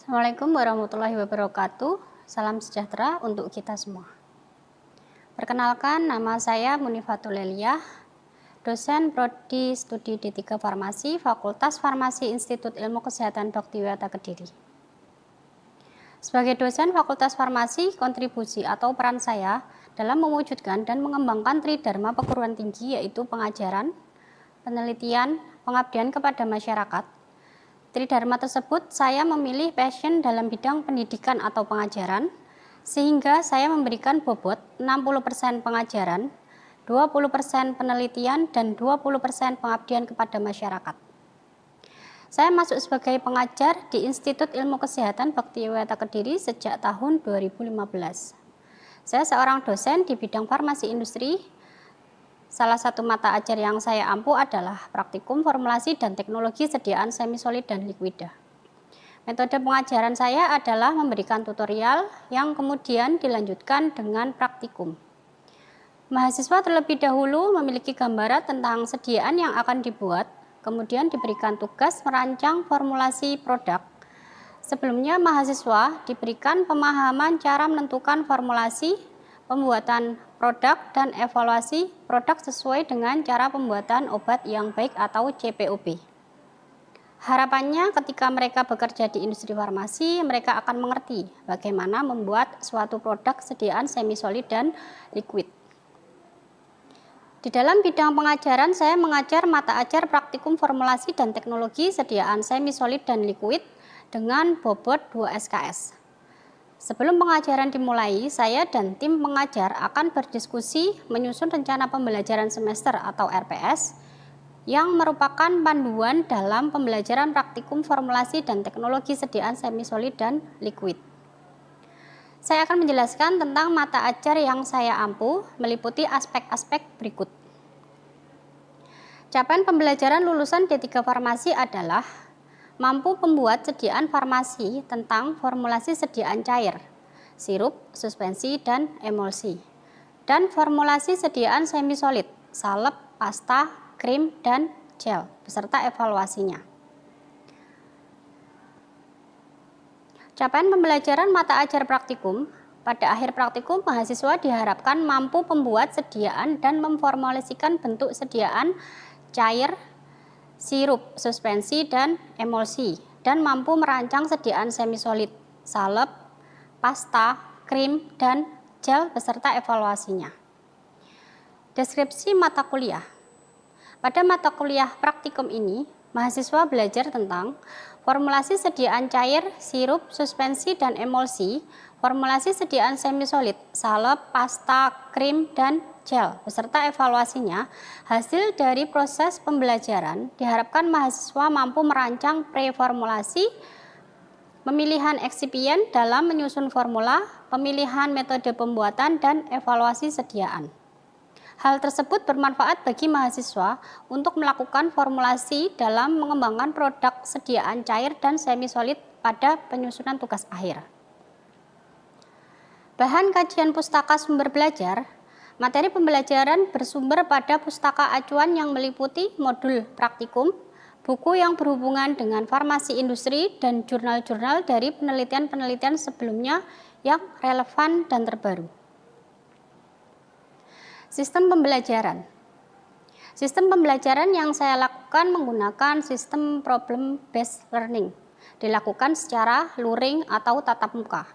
Assalamualaikum warahmatullahi wabarakatuh. Salam sejahtera untuk kita semua. Perkenalkan, nama saya Munifatul Leliyah, dosen Prodi Studi D3 Farmasi, Fakultas Farmasi Institut Ilmu Kesehatan Dr. Wiata Kediri. Sebagai dosen Fakultas Farmasi, kontribusi atau peran saya dalam mewujudkan dan mengembangkan Tridharma perguruan tinggi yaitu pengajaran, penelitian, pengabdian kepada masyarakat. Tridharma tersebut saya memilih passion dalam bidang pendidikan atau pengajaran, sehingga saya memberikan bobot 60% pengajaran, 20% penelitian, dan 20% pengabdian kepada masyarakat. Saya masuk sebagai pengajar di Institut Ilmu Kesehatan Dr. Wiata Kediri sejak tahun 2015. Saya seorang dosen di bidang farmasi industri. Salah satu mata ajar yang saya ampu adalah praktikum formulasi dan teknologi sediaan semi-solid dan liquida. Metode pengajaran saya adalah memberikan tutorial yang kemudian dilanjutkan dengan praktikum. Mahasiswa terlebih dahulu memiliki gambaran tentang sediaan yang akan dibuat, kemudian diberikan tugas merancang formulasi produk. Sebelumnya mahasiswa diberikan pemahaman cara menentukan formulasi, pembuatan produk, dan evaluasi produk sesuai dengan cara pembuatan obat yang baik atau CPOB. Harapannya ketika mereka bekerja di industri farmasi, mereka akan mengerti bagaimana membuat suatu produk sediaan semi-solid dan liquid. Di dalam bidang pengajaran, saya mengajar mata ajar praktikum formulasi dan teknologi sediaan semi-solid dan liquid dengan bobot 2 SKS. Sebelum pengajaran dimulai, saya dan tim pengajar akan berdiskusi menyusun rencana pembelajaran semester atau RPS yang merupakan panduan dalam pembelajaran praktikum formulasi dan teknologi sediaan semi-solid dan liquid. Saya akan menjelaskan tentang mata ajar yang saya ampu meliputi aspek-aspek berikut. Capaian pembelajaran lulusan D3 Farmasi adalah mampu membuat sediaan farmasi tentang formulasi sediaan cair, sirup, suspensi, dan emulsi, dan formulasi sediaan semi-solid, salep, pasta, krim, dan gel, beserta evaluasinya. Capaian pembelajaran mata ajar praktikum. Pada akhir praktikum, mahasiswa diharapkan mampu membuat sediaan dan memformulasikan bentuk sediaan cair, sirup, suspensi, dan emulsi, dan mampu merancang sediaan semi-solid, salep, pasta, krim, dan gel beserta evaluasinya. Deskripsi mata kuliah. Pada mata kuliah praktikum ini, mahasiswa belajar tentang formulasi sediaan cair, sirup, suspensi, dan emulsi, formulasi sediaan semi-solid, salep, pasta, krim, dan gel beserta evaluasinya. Hasil dari proses pembelajaran diharapkan mahasiswa mampu merancang preformulasi, pemilihan eksipien dalam menyusun formula, pemilihan metode pembuatan, dan evaluasi sediaan. Hal tersebut bermanfaat bagi mahasiswa untuk melakukan formulasi dalam mengembangkan produk sediaan cair dan semi-solid pada penyusunan tugas akhir. Bahan kajian pustaka sumber belajar. Materi pembelajaran bersumber pada pustaka acuan yang meliputi modul praktikum, buku yang berhubungan dengan farmasi industri, dan jurnal-jurnal dari penelitian-penelitian sebelumnya yang relevan dan terbaru. Sistem pembelajaran. Sistem pembelajaran yang saya lakukan menggunakan sistem problem based learning, dilakukan secara luring atau tatap muka.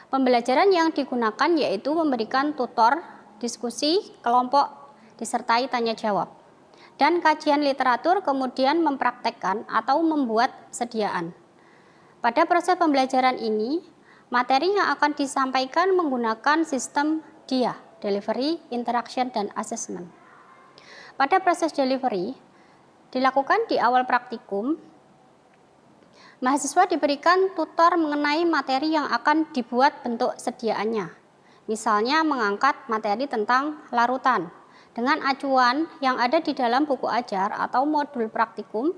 Pembelajaran yang digunakan yaitu memberikan tutor, diskusi, kelompok, disertai tanya jawab, dan kajian literatur, kemudian mempraktekkan atau membuat sediaan. Pada proses pembelajaran ini, materi yang akan disampaikan menggunakan sistem DIA, Delivery, Interaction, dan Assessment. Pada proses delivery, dilakukan di awal praktikum, mahasiswa diberikan tutor mengenai materi yang akan dibuat bentuk sediaannya. Misalnya mengangkat materi tentang larutan dengan acuan yang ada di dalam buku ajar atau modul praktikum.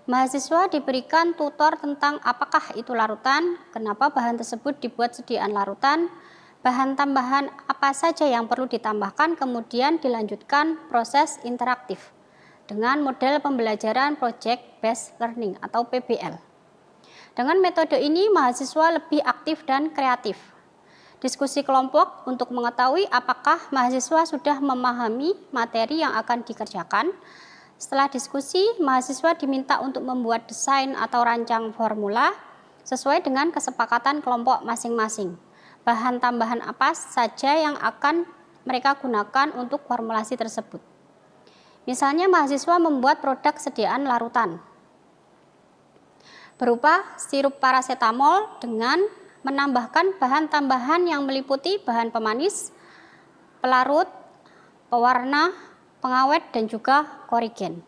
Mahasiswa diberikan tutor tentang apakah itu larutan, kenapa bahan tersebut dibuat sediaan larutan, bahan tambahan apa saja yang perlu ditambahkan, kemudian dilanjutkan proses interaktif dengan model pembelajaran Project Based Learning atau PBL. Dengan metode ini, mahasiswa lebih aktif dan kreatif. Diskusi kelompok untuk mengetahui apakah mahasiswa sudah memahami materi yang akan dikerjakan. Setelah diskusi, mahasiswa diminta untuk membuat desain atau rancang formula sesuai dengan kesepakatan kelompok masing-masing. Bahan tambahan apa saja yang akan mereka gunakan untuk formulasi tersebut. Misalnya, mahasiswa membuat produk sediaan larutan berupa sirup parasetamol dengan menambahkan bahan tambahan yang meliputi bahan pemanis, pelarut, pewarna, pengawet, dan juga korigen.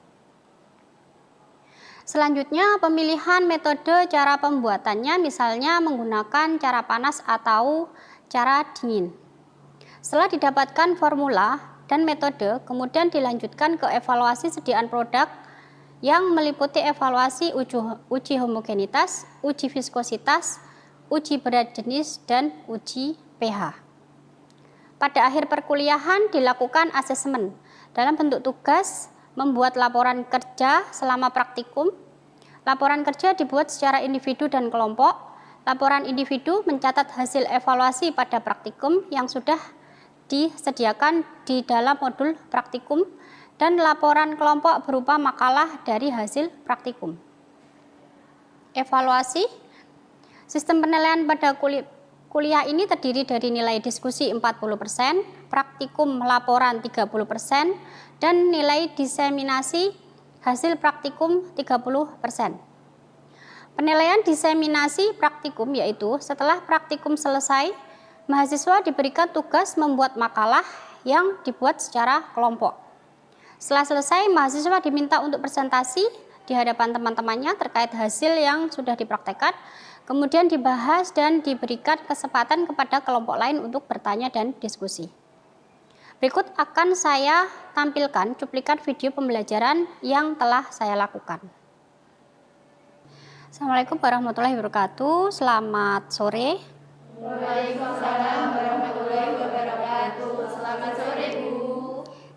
Selanjutnya, pemilihan metode cara pembuatannya, misalnya menggunakan cara panas atau cara dingin. Setelah didapatkan formula dan metode, kemudian dilanjutkan ke evaluasi sediaan produk yang meliputi evaluasi uji homogenitas, uji viskositas, uji berat jenis, dan uji pH. Pada akhir perkuliahan dilakukan asesmen dalam bentuk tugas, membuat laporan kerja selama praktikum. Laporan kerja dibuat secara individu dan kelompok. Laporan individu mencatat hasil evaluasi pada praktikum yang sudah disediakan di dalam modul praktikum, dan laporan kelompok berupa makalah dari hasil praktikum. Evaluasi. Sistem penilaian pada kuliah ini terdiri dari nilai diskusi 40%, praktikum laporan 30%, dan nilai diseminasi hasil praktikum 30%. Penilaian diseminasi praktikum yaitu setelah praktikum selesai, mahasiswa diberikan tugas membuat makalah yang dibuat secara kelompok. Setelah selesai, mahasiswa diminta untuk presentasi di hadapan teman-temannya terkait hasil yang sudah dipraktekkan, kemudian dibahas dan diberikan kesempatan kepada kelompok lain untuk bertanya dan diskusi. Berikut akan saya tampilkan cuplikan video pembelajaran yang telah saya lakukan. Assalamualaikum warahmatullahi wabarakatuh. Selamat sore. Waalaikumsalam warahmatullahi wabarakatuh. Selamat sore, Bu.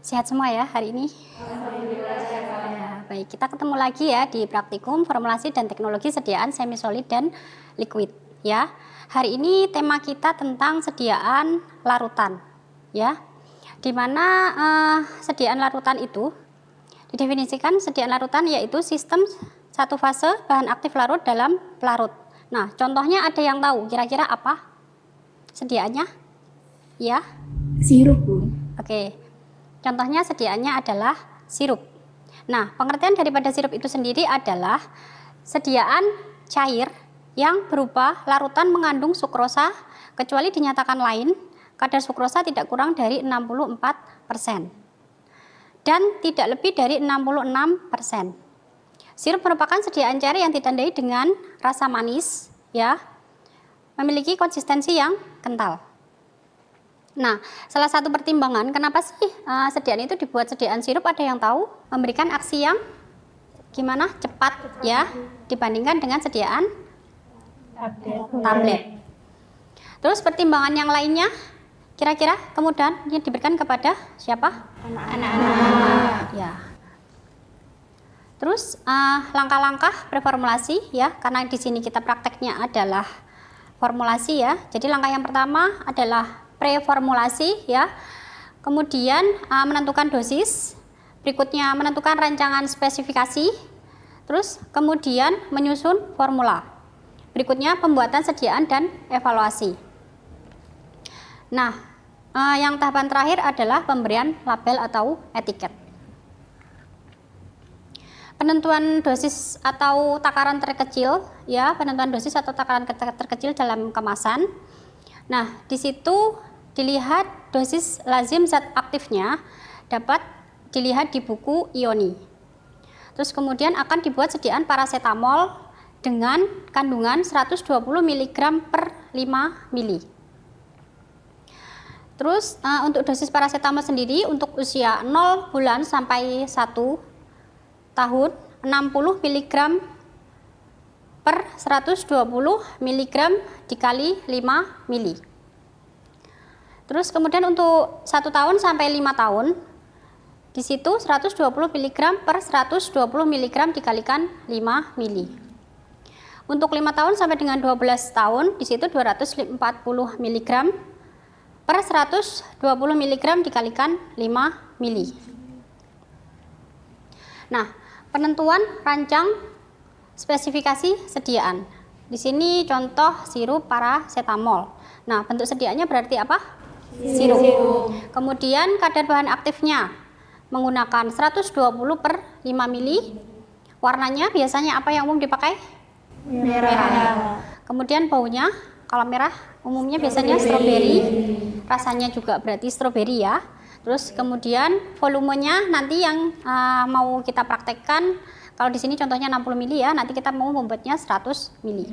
Sehat semua ya hari ini? Alhamdulillah sehat. Ya, baik, kita ketemu lagi ya di praktikum formulasi dan teknologi sediaan semi solid dan liquid ya. Hari ini tema kita tentang sediaan larutan ya. Di mana sediaan larutan itu didefinisikan, sediaan larutan yaitu sistem satu fase bahan aktif larut dalam pelarut. Nah, contohnya ada yang tahu kira-kira apa sediaannya? Ya? Sirup, Bu. Oke. Contohnya sediaannya adalah sirup. Nah, pengertian daripada sirup itu sendiri adalah sediaan cair yang berupa larutan mengandung sukrosa, kecuali dinyatakan lain, kadar sukrosa tidak kurang dari 64% dan tidak lebih dari 66%. Sirup merupakan sediaan cair yang ditandai dengan rasa manis, ya, memiliki konsistensi yang kental. Nah, salah satu pertimbangan kenapa sih sediaan itu dibuat sediaan sirup, ada yang tahu? Memberikan aksi yang gimana? Cepat ya, dibandingkan dengan sediaan tablet. Terus pertimbangan yang lainnya, kira-kira kemudian yang diberikan kepada siapa? Anak-anak. Ya. Terus langkah-langkah preformulasi ya, karena di sini kita prakteknya adalah formulasi ya. Jadi langkah yang pertama adalah preformulasi ya, kemudian menentukan dosis, berikutnya menentukan rancangan spesifikasi, terus kemudian menyusun formula, berikutnya pembuatan sediaan dan evaluasi. Nah, yang tahapan terakhir adalah pemberian label atau etiket. Penentuan dosis atau takaran terkecil ya, penentuan dosis atau takaran terkecil dalam kemasan. Nah, di situ dilihat dosis lazim zat aktifnya dapat dilihat di buku IONI. Terus kemudian akan dibuat sediaan parasetamol dengan kandungan 120 mg per 5 mili. Terus untuk dosis parasetamol sendiri untuk usia 0 bulan sampai 1 tahun 60 mg per 120 mg dikali 5 mili. Terus kemudian untuk 1 tahun sampai 5 tahun, di situ 120 mg per 120 mg dikalikan 5 mili. Untuk 5 tahun sampai dengan 12 tahun, di situ 240 mg per 120 mg dikalikan 5 mili. Nah, penentuan rancang spesifikasi sediaan. Di sini contoh sirup parasetamol. Nah, bentuk sediaannya berarti apa? Sirup. Kemudian kadar bahan aktifnya menggunakan 120 per 5 mili. Warnanya biasanya apa yang umum dipakai? Merah. Kemudian baunya, kalau merah umumnya biasanya stroberi. Rasanya juga berarti stroberi ya. Terus kemudian volumenya nanti yang mau kita praktekkan, kalau di sini contohnya 60 mili ya, nanti kita mau membuatnya 100 mili.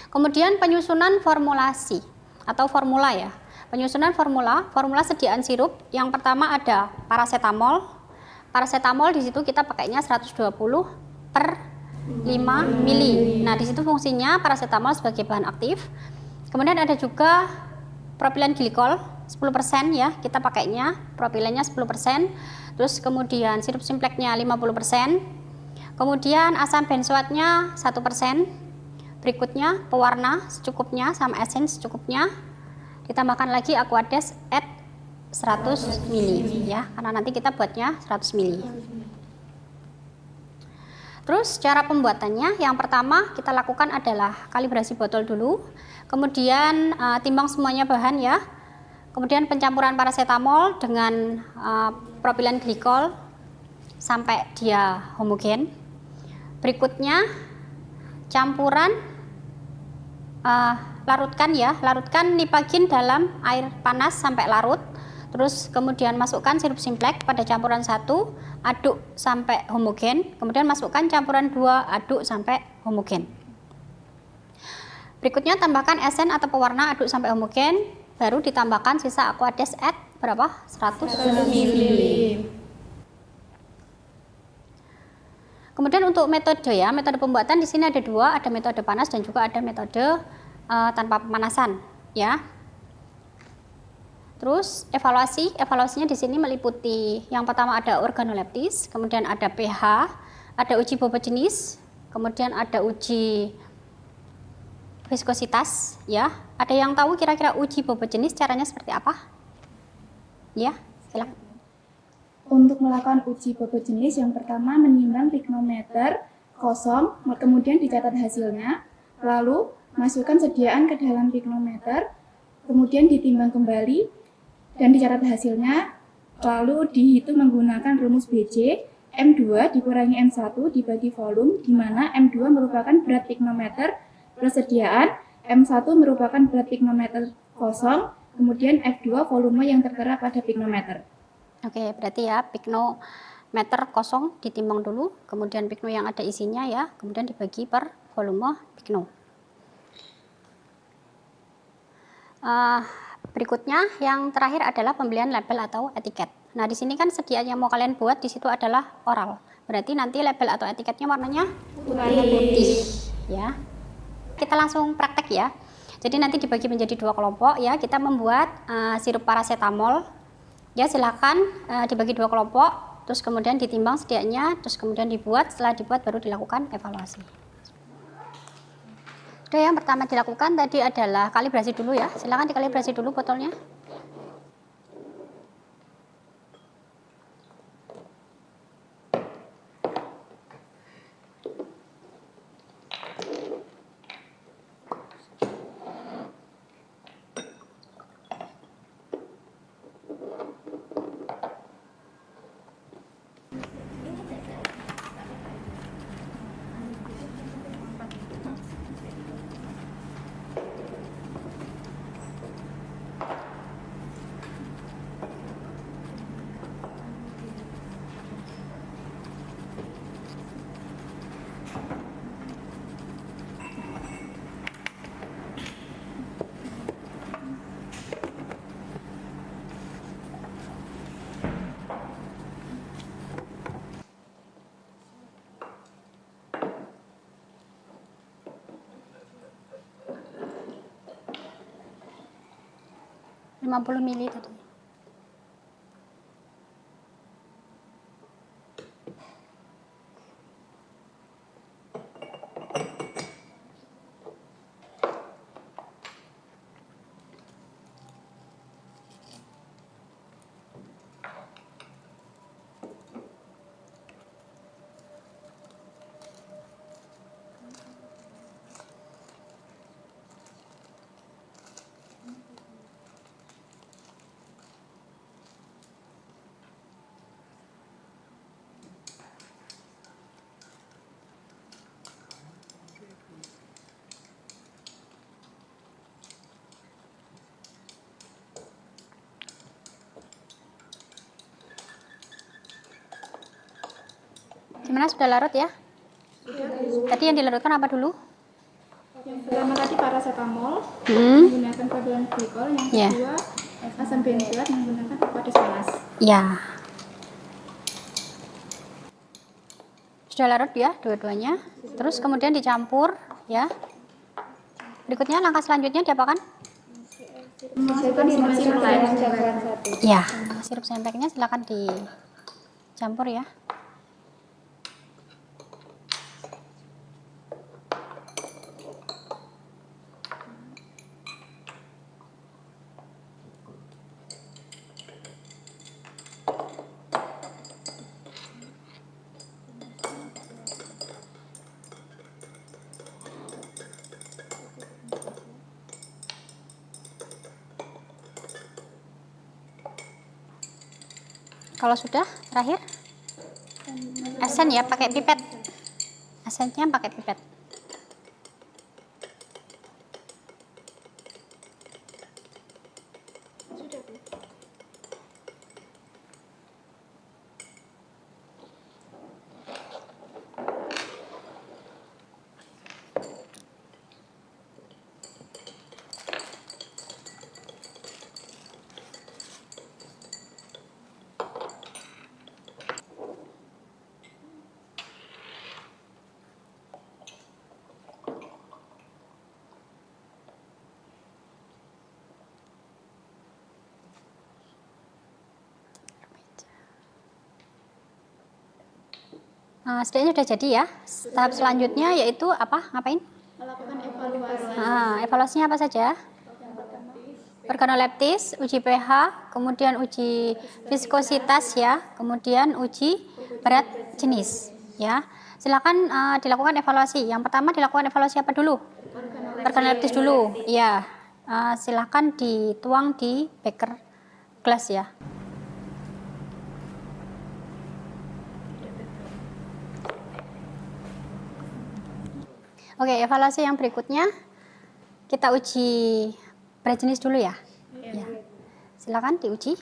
Kemudian penyusunan formulasi atau formula ya. Penyusunan formula sediaan sirup. Yang pertama ada parasetamol. Parasetamol di situ kita pakainya 120 per 5 mili. Nah, di situ fungsinya parasetamol sebagai bahan aktif. Kemudian ada juga propilen glikol 10% ya, kita pakainya propilennya 10%. Terus kemudian sirup simpleknya 50%. Kemudian asam benzoatnya 1%. Berikutnya pewarna secukupnya sama esen secukupnya. Ditambahkan lagi aquades at 100 mili ya, karena nanti kita buatnya 100 mili. Terus cara pembuatannya, yang pertama kita lakukan adalah kalibrasi botol dulu, kemudian timbang semuanya bahan ya, kemudian pencampuran parasetamol dengan propilen glikol sampai dia homogen. Berikutnya campuran larutkan nipagin dalam air panas sampai larut. Terus kemudian masukkan sirup simplek pada campuran 1, aduk sampai homogen, kemudian masukkan campuran 2, aduk sampai homogen. Berikutnya tambahkan esen atau pewarna, aduk sampai homogen, baru ditambahkan sisa aquades at berapa? 100 ml. Kemudian untuk metode ya, metode pembuatan di sini ada dua, ada metode panas dan juga ada metode tanpa pemanasan ya. Terus evaluasinya di sini meliputi yang pertama ada organoleptis, kemudian ada pH, ada uji bobot jenis, kemudian ada uji viskositas ya. Ada yang tahu kira-kira uji bobot jenis caranya seperti apa? Ya, silakan. Untuk melakukan uji bobot jenis, yang pertama menimbang piknometer kosong, kemudian dicatat hasilnya, lalu masukkan sediaan ke dalam piknometer, kemudian ditimbang kembali dan dicatat hasilnya, lalu dihitung menggunakan rumus BJ, M2 dikurangi M1 dibagi volume, di mana M2 merupakan berat piknometer persediaan, M1 merupakan berat piknometer kosong, kemudian F2 volume yang tertera pada piknometer. Oke, berarti ya piknometer kosong ditimbang dulu, kemudian pikno yang ada isinya ya, kemudian dibagi per volume pikno. Berikutnya yang terakhir adalah pembelian label atau etiket. Nah, di sini kan sediaan yang mau kalian buat di situ adalah oral. Berarti nanti label atau etiketnya warnanya putih ya. Kita langsung praktek ya. Jadi nanti dibagi menjadi dua kelompok ya. Kita membuat sirup parasetamol. Ya, silakan dibagi dua kelompok, terus kemudian ditimbang sediaannya, terus kemudian dibuat. Setelah dibuat baru dilakukan evaluasi. Oke, yang pertama dilakukan tadi adalah kalibrasi dulu ya. Silakan dikalibrasi dulu botolnya. Lima 50 mili tadi. Gimana, sudah larut ya? Tadi yang dilarutkan apa dulu? Yang pertama tadi paracetamol menggunakan paduan glikol, yang kedua asam benzoat menggunakan aqueous panas. Ya. Sudah larut ya dua-duanya. Terus kemudian dicampur ya. Berikutnya langkah selanjutnya diapakan? Masukkan sirup campuran 1. Ya, sirup sempeknya silakan dicampur ya. Kalau sudah, terakhir esen ya, pakai pipet. Esennya pakai pipet. Nah, setidaknya sudah jadi ya. Tahap selanjutnya yaitu apa? Ngapain? Melakukan evaluasi. Nah, evaluasinya apa saja? Organoleptis, uji pH, kemudian uji viskositas ya, kemudian uji berat jenis ya. Silakan dilakukan evaluasi. Yang pertama dilakukan evaluasi apa dulu? Organoleptis dulu. Ya. Silakan dituang di beker gelas ya. Oke, evaluasi yang berikutnya kita uji berat jenis dulu ya. Ya. Silakan diuji.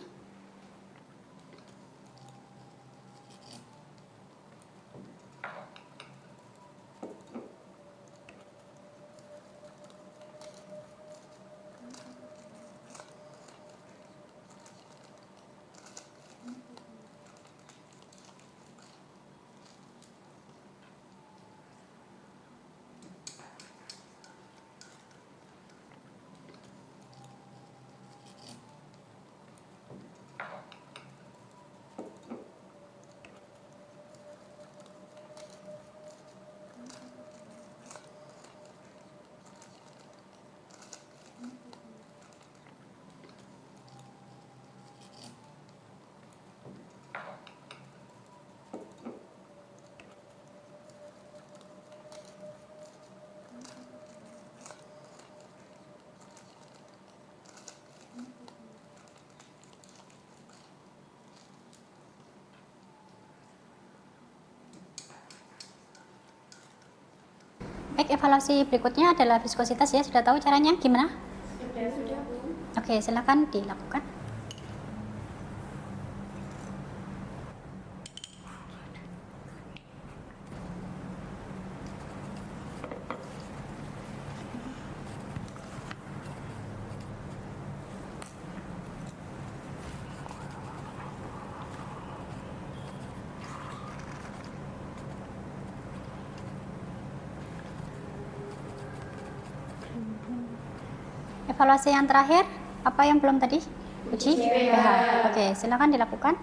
Baik, evaluasi berikutnya adalah viskositas ya. Sudah tahu caranya gimana? Sudah. Oke, silakan dilakukan. Evaluasi yang terakhir, apa yang belum tadi? Uji pH. Oke, silakan dilakukan.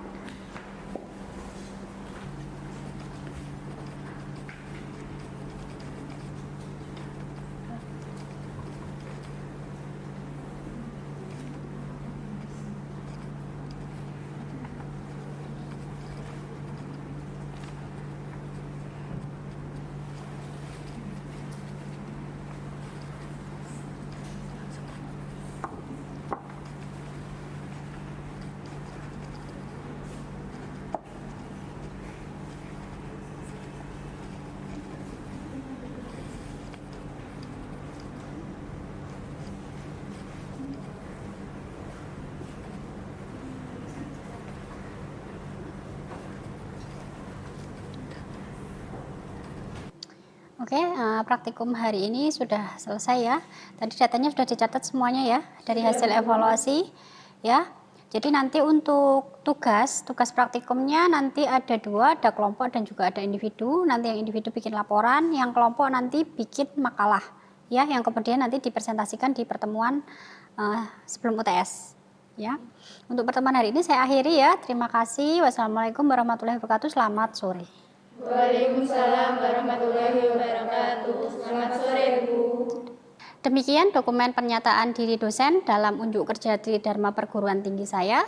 Oke, praktikum hari ini sudah selesai ya. Tadi datanya sudah dicatat semuanya ya dari hasil evaluasi ya. Jadi nanti untuk tugas praktikumnya nanti ada 2, ada kelompok dan juga ada individu. Nanti yang individu bikin laporan, yang kelompok nanti bikin makalah ya, yang kemudian nanti dipresentasikan di pertemuan sebelum UTS ya. Untuk pertemuan hari ini saya akhiri ya. Terima kasih. Wassalamualaikum warahmatullahi wabarakatuh. Selamat sore. Waalaikumsalam warahmatullahi wabarakatuh. Selamat sore, Bu. Demikian dokumen pernyataan diri dosen dalam unjuk kerja Tridharma Perguruan Tinggi saya.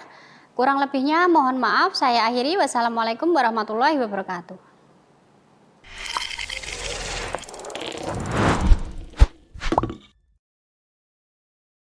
Kurang lebihnya mohon maaf, saya akhiri. Wassalamualaikum warahmatullahi wabarakatuh.